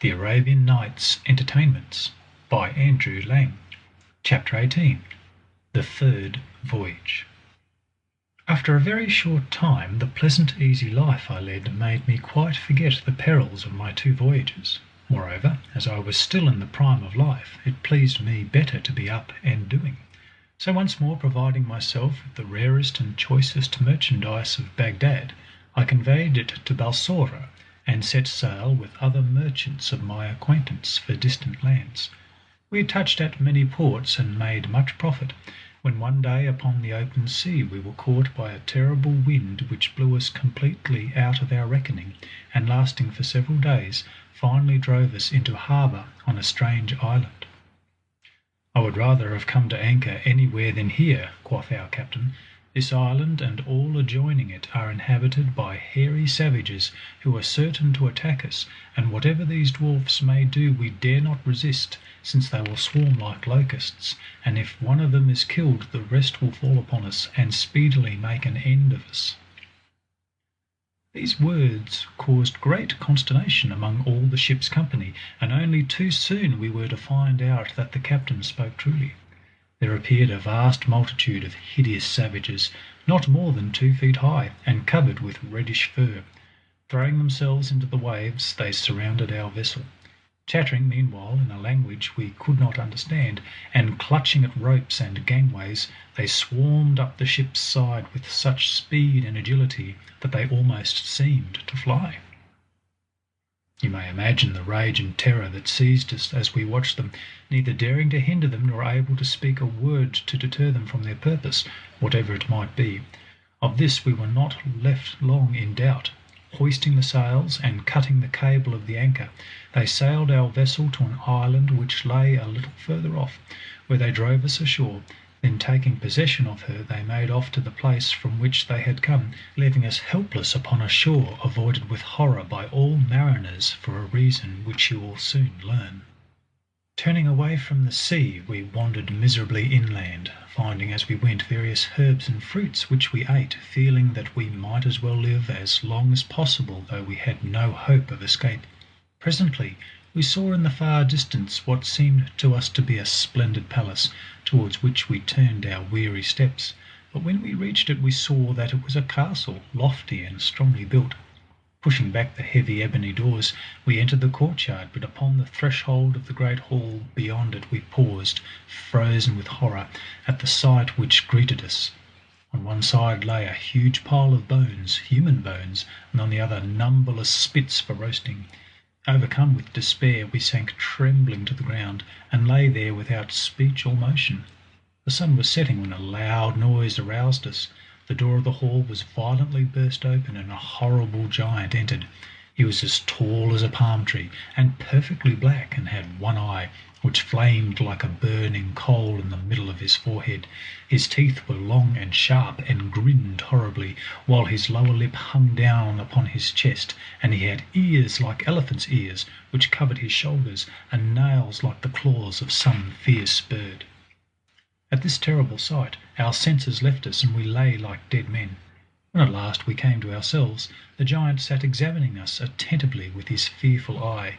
The Arabian Nights Entertainments by Andrew Lang. Chapter 18. The Third Voyage. After a very short time the pleasant easy life I led made me quite forget the perils of my 2 voyages. Moreover, as I was still in the prime of life, it pleased me better to be up and doing. So once more providing myself with the rarest and choicest merchandise of Baghdad, I conveyed it to Balsora, and set sail with other merchants of my acquaintance for distant lands. We had touched at many ports and made much profit, when one day upon the open sea we were caught by a terrible wind which blew us completely out of our reckoning, and lasting for several days, finally drove us into harbour on a strange island. "I would rather have come to anchor anywhere than here," quoth our captain. "This island and all adjoining it are inhabited by hairy savages who are certain to attack us, and whatever these dwarfs may do we dare not resist, since they will swarm like locusts, and if one of them is killed the rest will fall upon us and speedily make an end of us." These words caused great consternation among all the ship's company, and only too soon we were to find out that the captain spoke truly. There appeared a vast multitude of hideous savages, not more than 2 feet high, and covered with reddish fur. Throwing themselves into the waves, they surrounded our vessel, chattering meanwhile in a language we could not understand, and clutching at ropes and gangways, they swarmed up the ship's side with such speed and agility that they almost seemed to fly. You may imagine the rage and terror that seized us as we watched them, neither daring to hinder them nor able to speak a word to deter them from their purpose, whatever it might be. Of this we were not left long in doubt. Hoisting the sails and cutting the cable of the anchor, they sailed our vessel to an island which lay a little further off, where they drove us ashore. Then taking possession of her they made off to the place from which they had come, leaving us helpless upon a shore avoided with horror by all mariners for a reason which you will soon learn. Turning away from the sea we wandered miserably inland, finding as we went various herbs and fruits which we ate, feeling that we might as well live as long as possible though we had no hope of escape. Presently we saw in the far distance what seemed to us to be a splendid palace, towards which we turned our weary steps, but when we reached it we saw that it was a castle, lofty and strongly built. Pushing back the heavy ebony doors, we entered the courtyard, but upon the threshold of the great hall beyond it we paused, frozen with horror, at the sight which greeted us. On one side lay a huge pile of bones, human bones, and on the other numberless spits for roasting. Overcome with despair we sank trembling to the ground, and lay there without speech or motion. The sun was setting when a loud noise aroused us. The door of the hall was violently burst open, and a horrible giant entered. He was as tall as a palm tree, and perfectly black, and had one eye, which flamed like a burning coal in the middle of his forehead. His teeth were long and sharp, and grinned horribly, while his lower lip hung down upon his chest, and he had ears like elephant's ears, which covered his shoulders, and nails like the claws of some fierce bird. At this terrible sight our senses left us, and we lay like dead men. When at last we came to ourselves, the giant sat examining us attentively with his fearful eye.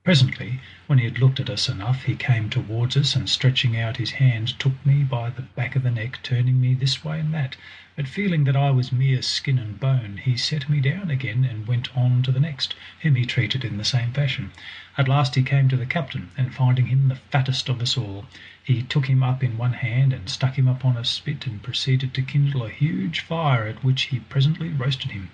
Presently, when he had looked at us enough, he came towards us, and stretching out his hand took me by the back of the neck, turning me this way and that, but feeling that I was mere skin and bone, he set me down again and went on to the next, whom he treated in the same fashion. At last he came to the captain, and finding him the fattest of us all, he took him up in one hand and stuck him upon a spit, and proceeded to kindle a huge fire at which he presently roasted him.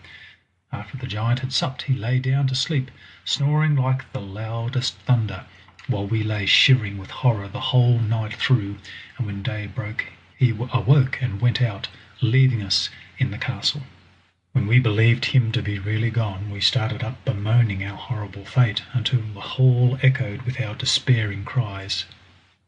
After the giant had supped he lay down to sleep, snoring like the loudest thunder, while we lay shivering with horror the whole night through, and when day broke he awoke and went out, leaving us in the castle. When we believed him to be really gone, we started up bemoaning our horrible fate, until the hall echoed with our despairing cries.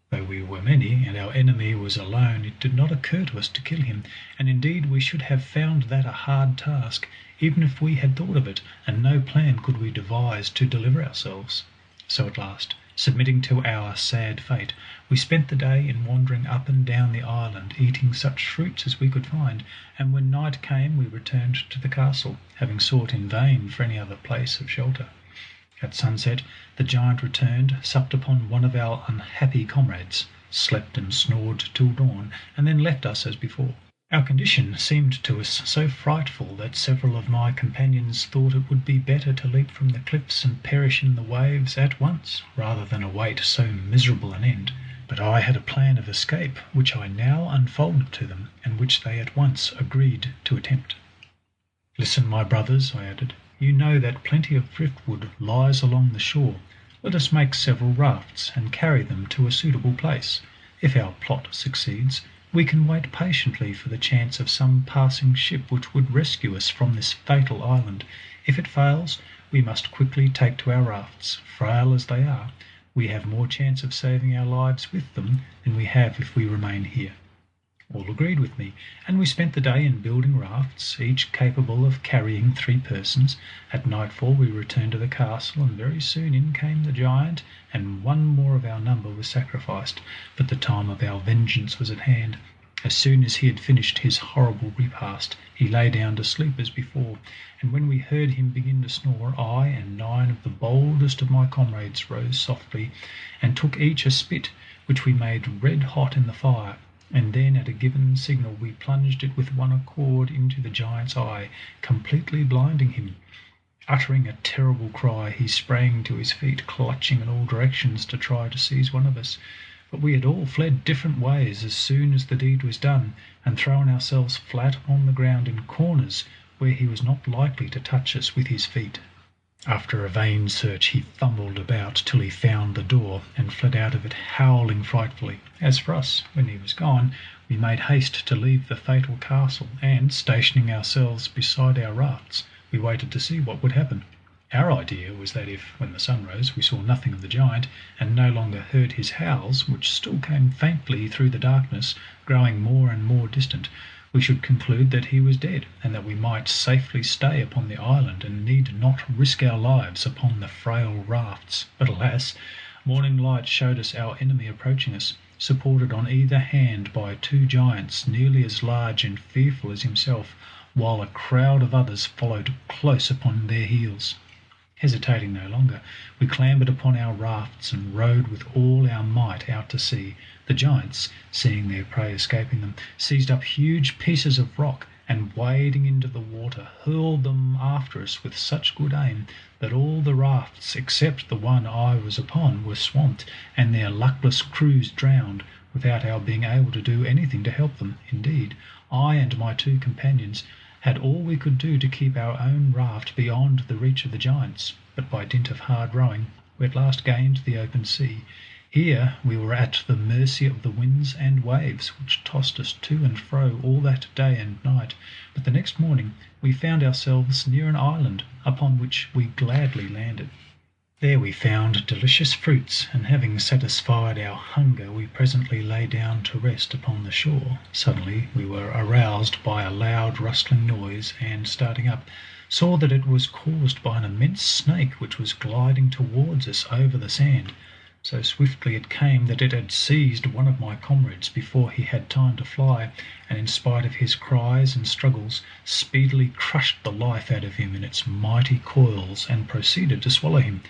Though we were many, and our enemy was alone, it did not occur to us to kill him, and indeed we should have found that a hard task, even if we had thought of it, and no plan could we devise to deliver ourselves. So at last, submitting to our sad fate, we spent the day in wandering up and down the island, eating such fruits as we could find, and when night came we returned to the castle, having sought in vain for any other place of shelter. At sunset the giant returned, supped upon one of our unhappy comrades, slept and snored till dawn, and then left us as before. Our condition seemed to us so frightful that several of my companions thought it would be better to leap from the cliffs and perish in the waves at once, rather than await so miserable an end. But I had a plan of escape which I now unfolded to them, and which they at once agreed to attempt. "Listen, my brothers," I added. "You know that plenty of driftwood lies along the shore. Let us make several rafts and carry them to a suitable place. If our plot succeeds, we can wait patiently for the chance of some passing ship which would rescue us from this fatal island. If it fails, we must quickly take to our rafts. Frail as they are, we have more chance of saving our lives with them than we have if we remain here." All agreed with me, and we spent the day in building rafts, each capable of carrying 3 persons. At nightfall we returned to the castle, and very soon in came the giant, and one more of our number was sacrificed, but the time of our vengeance was at hand. As soon as he had finished his horrible repast, he lay down to sleep as before, and when we heard him begin to snore, I and 9 of the boldest of my comrades rose softly, and took each a spit, which we made red hot in the fire, and then at a given signal we plunged it with one accord into the giant's eye, completely blinding him. Uttering a terrible cry, he sprang to his feet, clutching in all directions to try to seize one of us. But we had all fled different ways as soon as the deed was done, and thrown ourselves flat upon the ground in corners where he was not likely to touch us with his feet. After a vain search he fumbled about till he found the door, and fled out of it howling frightfully. As for us, when he was gone, we made haste to leave the fatal castle, and, stationing ourselves beside our rafts, we waited to see what would happen. Our idea was that if, when the sun rose, we saw nothing of the giant, and no longer heard his howls, which still came faintly through the darkness, growing more and more distant, we should conclude that he was dead, and that we might safely stay upon the island, and need not risk our lives upon the frail rafts. But alas! Morning light showed us our enemy approaching us, supported on either hand by 2 giants nearly as large and fearful as himself, while a crowd of others followed close upon their heels. Hesitating no longer, we clambered upon our rafts and rowed with all our might out to sea. The giants, seeing their prey escaping them, seized up huge pieces of rock, and wading into the water, hurled them after us with such good aim that all the rafts except the one I was upon were swamped, and their luckless crews drowned, without our being able to do anything to help them. Indeed, I and my 2 companions had all we could do to keep our own raft beyond the reach of the giants, but by dint of hard rowing we at last gained the open sea. Here we were at the mercy of the winds and waves, which tossed us to and fro all that day and night, but the next morning we found ourselves near an island, upon which we gladly landed. There we found delicious fruits, and having satisfied our hunger we presently lay down to rest upon the shore. Suddenly we were aroused by a loud rustling noise, and starting up, saw that it was caused by an immense snake which was gliding towards us over the sand. So swiftly it came that it had seized one of my comrades before he had time to fly, and in spite of his cries and struggles, speedily crushed the life out of him in its mighty coils, and proceeded to swallow him.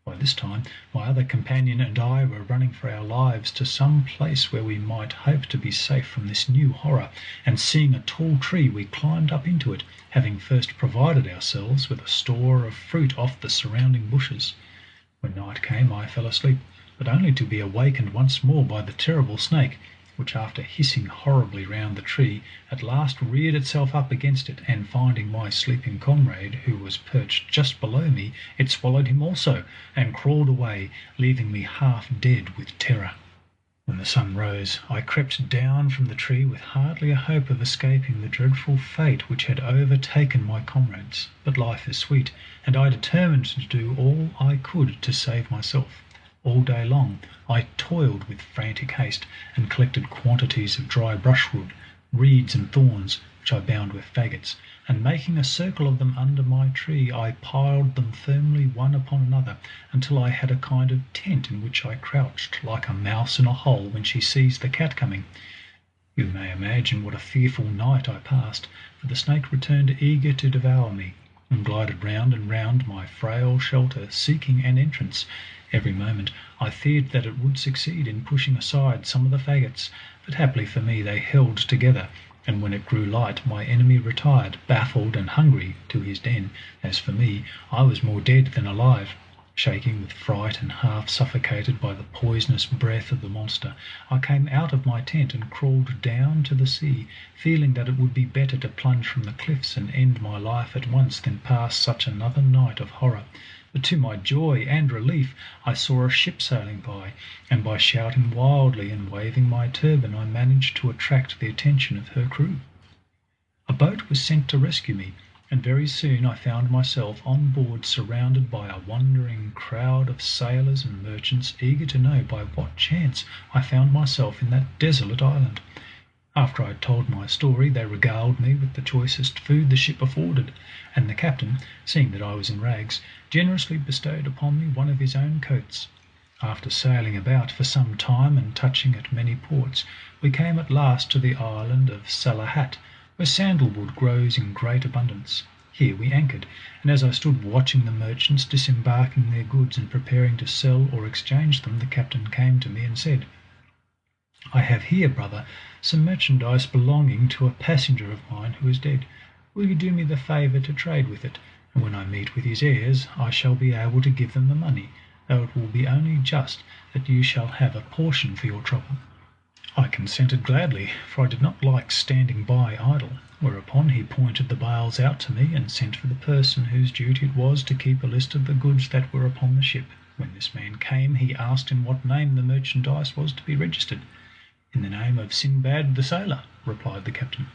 By this time my other companion and I were running for our lives to some place where we might hope to be safe from this new horror, and seeing a tall tree we climbed up into it, having first provided ourselves with a store of fruit off the surrounding bushes. When night came I fell asleep, but only to be awakened once more by the terrible snake, which after hissing horribly round the tree, at last reared itself up against it, and finding my sleeping comrade, who was perched just below me, it swallowed him also, and crawled away, leaving me half dead with terror. When the sun rose, I crept down from the tree with hardly a hope of escaping the dreadful fate which had overtaken my comrades. But life is sweet, and I determined to do all I could to save myself. All day long I toiled with frantic haste, and collected quantities of dry brushwood, reeds and thorns, which I bound with faggots, and making a circle of them under my tree, I piled them firmly one upon another, until I had a kind of tent in which I crouched like a mouse in a hole when she sees the cat coming. You may imagine what a fearful night I passed, for the snake returned eager to devour me. and glided round and round my frail shelter, seeking an entrance. Every moment I feared that it would succeed in pushing aside some of the faggots, but happily for me they held together, and when it grew light my enemy retired, baffled and hungry, to his den. As for me, I was more dead than alive. Shaking with fright and half suffocated by the poisonous breath of the monster, I came out of my tent and crawled down to the sea, feeling that it would be better to plunge from the cliffs and end my life at once than pass such another night of horror. But to my joy and relief I saw a ship sailing by, and by shouting wildly and waving my turban I managed to attract the attention of her crew. A boat was sent to rescue me, and very soon I found myself on board surrounded by a wondering crowd of sailors and merchants eager to know by what chance I found myself in that desolate island. After I had told my story they regaled me with the choicest food the ship afforded, and the captain, seeing that I was in rags, generously bestowed upon me one of his own coats. After sailing about for some time and touching at many ports, we came at last to the island of Salahat, where sandalwood grows in great abundance. Here we anchored, and as I stood watching the merchants disembarking their goods and preparing to sell or exchange them, the captain came to me and said, "I have here, brother, some merchandise belonging to a passenger of mine who is dead. Will you do me the favour to trade with it, and when I meet with his heirs I shall be able to give them the money, though it will be only just that you shall have a portion for your trouble." I consented gladly, for I did not like standing by idle, whereupon he pointed the bales out to me and sent for the person whose duty it was to keep a list of the goods that were upon the ship. When this man came he asked in what name the merchandise was to be registered. "In the name of Sinbad the sailor," replied the captain.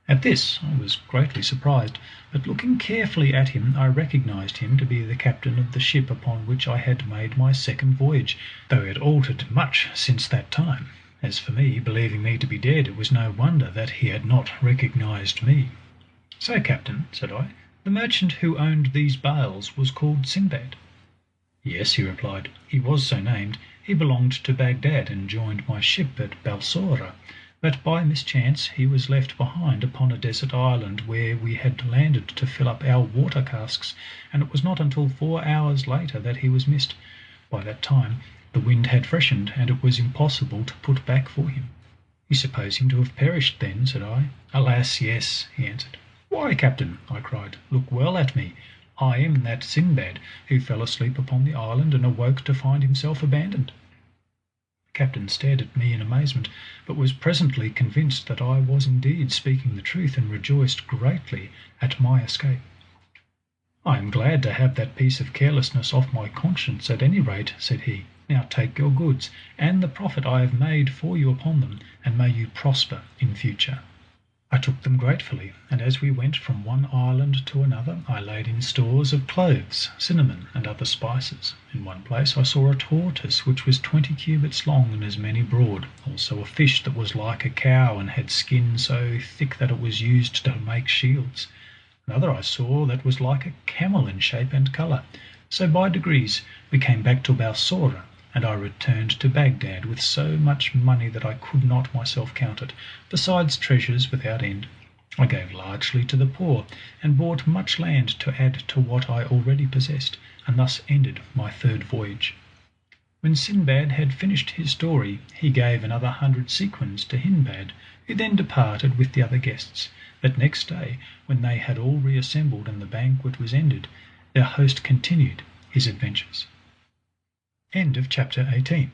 At this I was greatly surprised, but looking carefully at him I recognized him to be the captain of the ship upon which I had made my second voyage, though he had altered much since that time. As for me, believing me to be dead, it was no wonder that he had not recognized me. "So, captain," said I, "the merchant who owned these bales was called Sinbad?" "Yes," he replied, "he was so named. He belonged to Baghdad and joined my ship at Balsora, but by mischance he was left behind upon a desert island where we had landed to fill up our water casks, and it was not until 4 hours later that he was missed. By that time the wind had freshened, and it was impossible to put back for him." "You suppose him to have perished then?" said I. "Alas, yes," he answered. "Why, captain," I cried, "look well at me. I am that Sinbad who fell asleep upon the island and awoke to find himself abandoned." The captain stared at me in amazement, but was presently convinced that I was indeed speaking the truth, and rejoiced greatly at my escape. "I am glad to have that piece of carelessness off my conscience at any rate," said he. "Now take your goods, and the profit I have made for you upon them, and may you prosper in future." I took them gratefully, and as we went from one island to another I laid in stores of cloves, cinnamon, and other spices. In one place I saw a tortoise which was 20 cubits long and as many broad, also a fish that was like a cow and had skin so thick that it was used to make shields. Another I saw that was like a camel in shape and colour. So by degrees we came back to Balsora, and I returned to Baghdad with so much money that I could not myself count it, besides treasures without end. I gave largely to the poor, and bought much land to add to what I already possessed, and thus ended my third voyage. When Sinbad had finished his story, he gave another 100 sequins to Hindbad, who then departed with the other guests. But next day, when they had all reassembled and the banquet was ended, their host continued his adventures. End of chapter 18.